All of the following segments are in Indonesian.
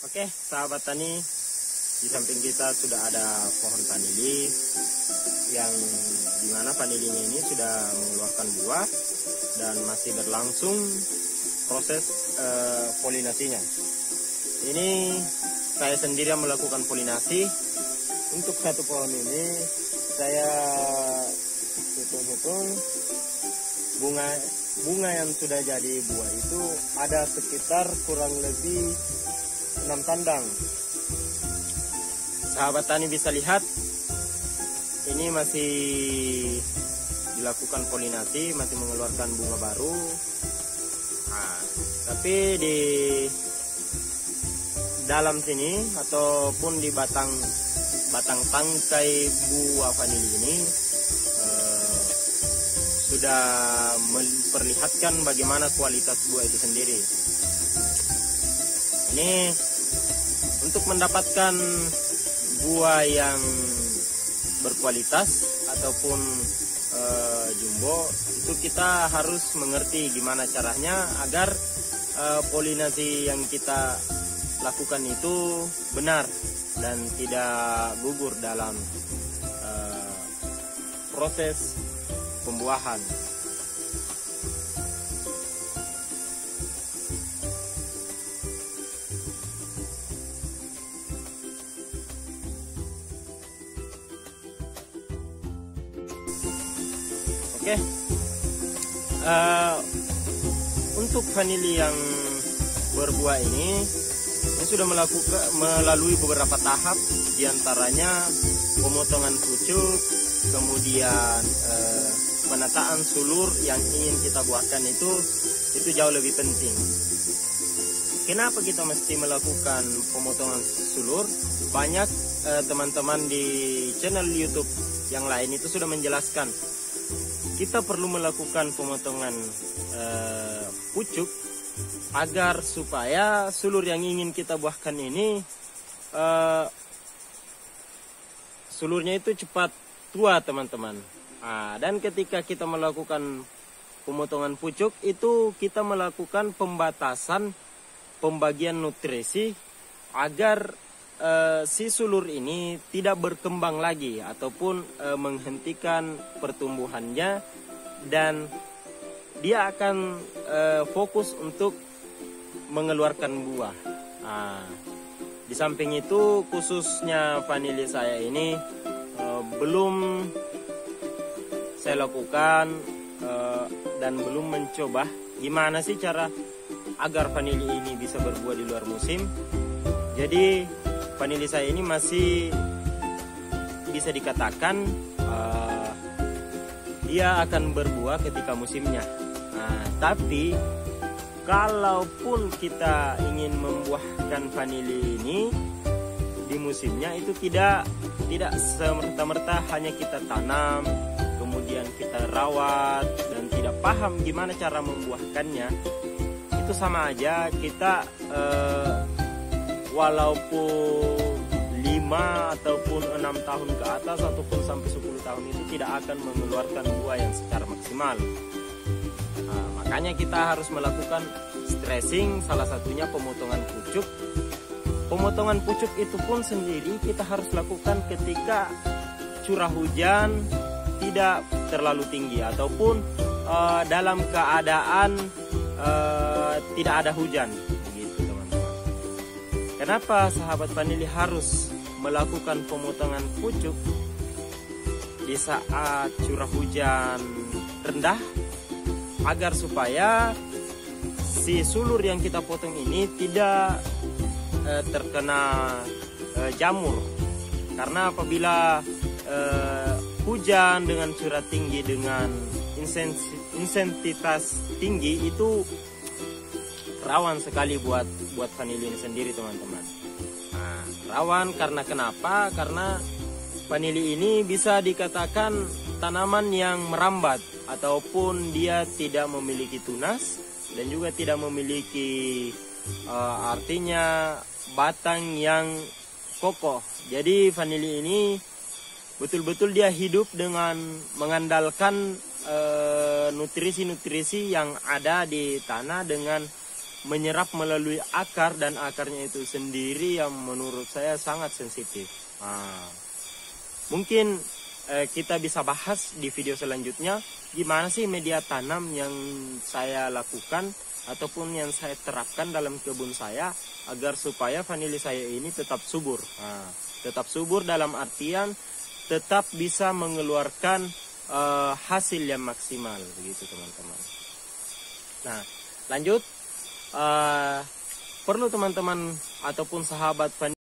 Oke, sahabat tani, di samping kita sudah ada pohon vanili yang dimana vanilinya ini sudah mengeluarkan buah dan masih berlangsung proses polinasinya. Ini saya sendiri yang melakukan polinasi. Untuk satu pohon ini saya hitung-hitung bunga yang sudah jadi buah itu ada sekitar kurang lebih 6 tandang. Sahabat tani bisa lihat ini masih dilakukan polinasi, masih mengeluarkan bunga baru. Nah, tapi di dalam sini ataupun di batang tangkai buah vanili ini sudah memperlihatkan bagaimana kualitas buah itu sendiri. Ini untuk mendapatkan buah yang berkualitas ataupun jumbo, itu kita harus mengerti gimana caranya agar polinasi yang kita lakukan itu benar dan tidak gugur dalam proses pembuahan. Oke, untuk vanili yang berbuah ini sudah melalui beberapa tahap, diantaranya pemotongan pucuk, kemudian penataan sulur yang ingin kita buahkan itu jauh lebih penting. Kenapa kita mesti melakukan pemotongan sulur? Banyak teman-teman di channel YouTube yang lain itu sudah menjelaskan kita perlu melakukan pemotongan pucuk agar supaya sulur yang ingin kita buahkan ini sulurnya itu cepat tua, teman-teman. Dan ketika kita melakukan pemotongan pucuk itu kita melakukan pembatasan pembagian nutrisi agar si sulur ini tidak berkembang lagi ataupun menghentikan pertumbuhannya, dan dia akan fokus untuk mengeluarkan buah. Di samping itu khususnya vanili saya ini belum saya lakukan dan belum mencoba gimana sih cara agar vanili ini bisa berbuah di luar musim. Jadi vanili saya ini masih bisa dikatakan dia akan berbuah ketika musimnya. Tapi kalaupun kita ingin membuahkan vanili ini di musimnya, itu tidak semerta-merta hanya kita tanam kemudian kita rawat dan tidak paham gimana cara membuahkannya. Itu sama aja kita walaupun 5 ataupun 6 tahun ke atas ataupun sampai 10 tahun itu tidak akan mengeluarkan buah yang secara maksimal. Makanya kita harus melakukan stressing, salah satunya pemotongan pucuk. Pemotongan pucuk itu pun sendiri kita harus lakukan ketika curah hujan tidak terlalu tinggi ataupun dalam keadaan tidak ada hujan. Kenapa sahabat vanili harus melakukan pemotongan pucuk di saat curah hujan rendah? Agar supaya si sulur yang kita potong ini tidak terkena jamur. Karena apabila hujan dengan curah tinggi dengan intensitas tinggi itu rawan sekali buat vanili ini sendiri, teman-teman. Rawan karena kenapa? Karena vanili ini bisa dikatakan tanaman yang merambat ataupun dia tidak memiliki tunas dan juga tidak memiliki artinya batang yang kokoh. Jadi vanili ini betul-betul dia hidup dengan mengandalkan nutrisi-nutrisi yang ada di tanah dengan menyerap melalui akar, dan akarnya itu sendiri yang menurut saya sangat sensitif. Mungkin kita bisa bahas di video selanjutnya gimana sih media tanam yang saya lakukan ataupun yang saya terapkan dalam kebun saya agar supaya vanili saya ini tetap subur. Tetap subur dalam artian tetap bisa mengeluarkan hasil yang maksimal, begitu teman-teman. Nah, lanjut. Perlu teman-teman ataupun sahabat vanili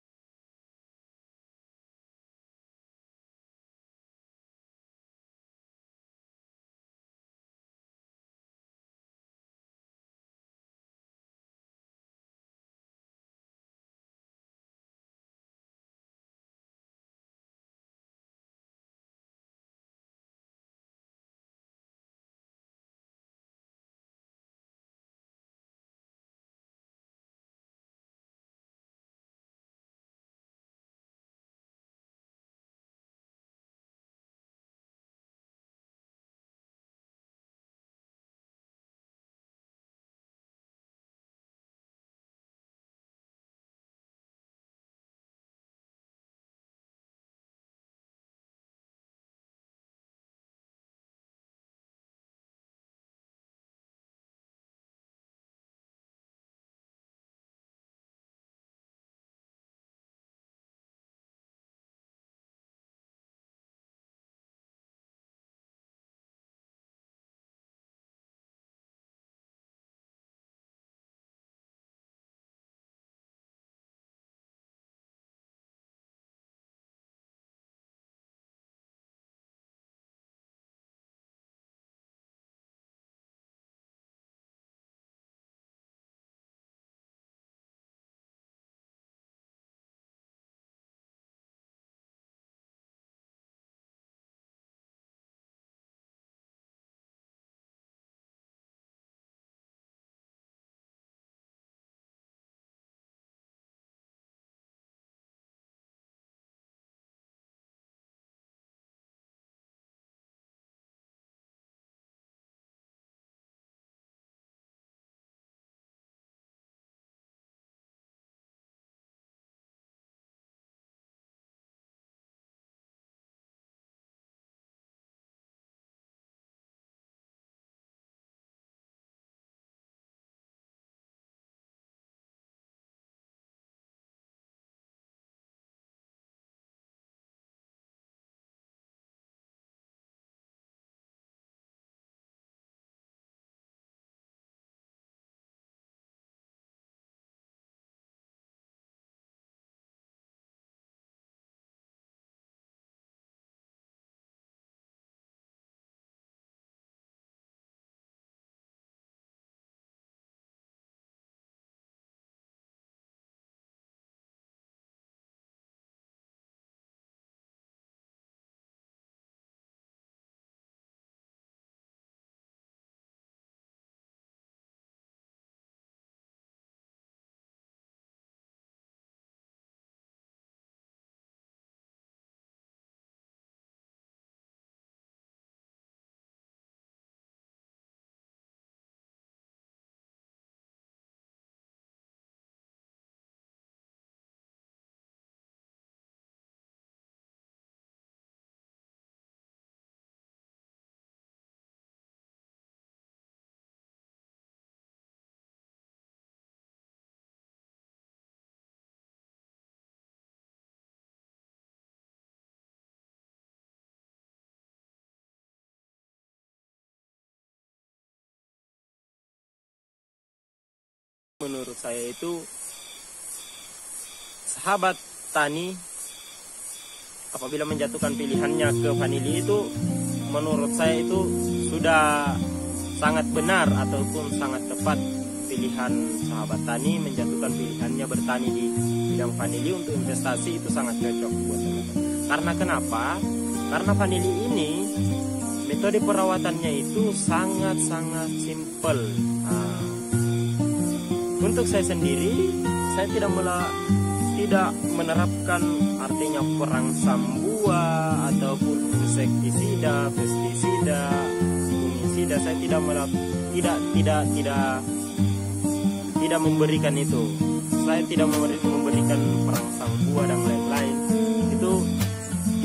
menurut saya itu sahabat tani apabila menjatuhkan pilihannya ke vanili itu menurut saya itu sudah sangat benar ataupun sangat tepat pilihan sahabat tani menjatuhkan pilihannya bertani di bidang vanili untuk investasi. Itu sangat cocok buat teman-teman. Karena kenapa? Karena vanili ini metode perawatannya itu sangat-sangat simple. Untuk saya sendiri, saya tidak menerapkan artinya perangsang buah ataupun insektisida, pestisida, fungisida. Saya tidak tidak memberikan itu. Saya tidak memberikan perangsang buah dan lain-lain. Itu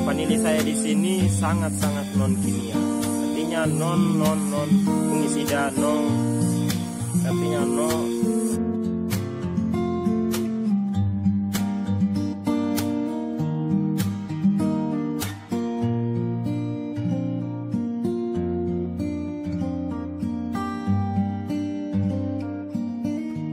vanili saya di sini sangat-sangat non kimia. Artinya non fungisida, artinya no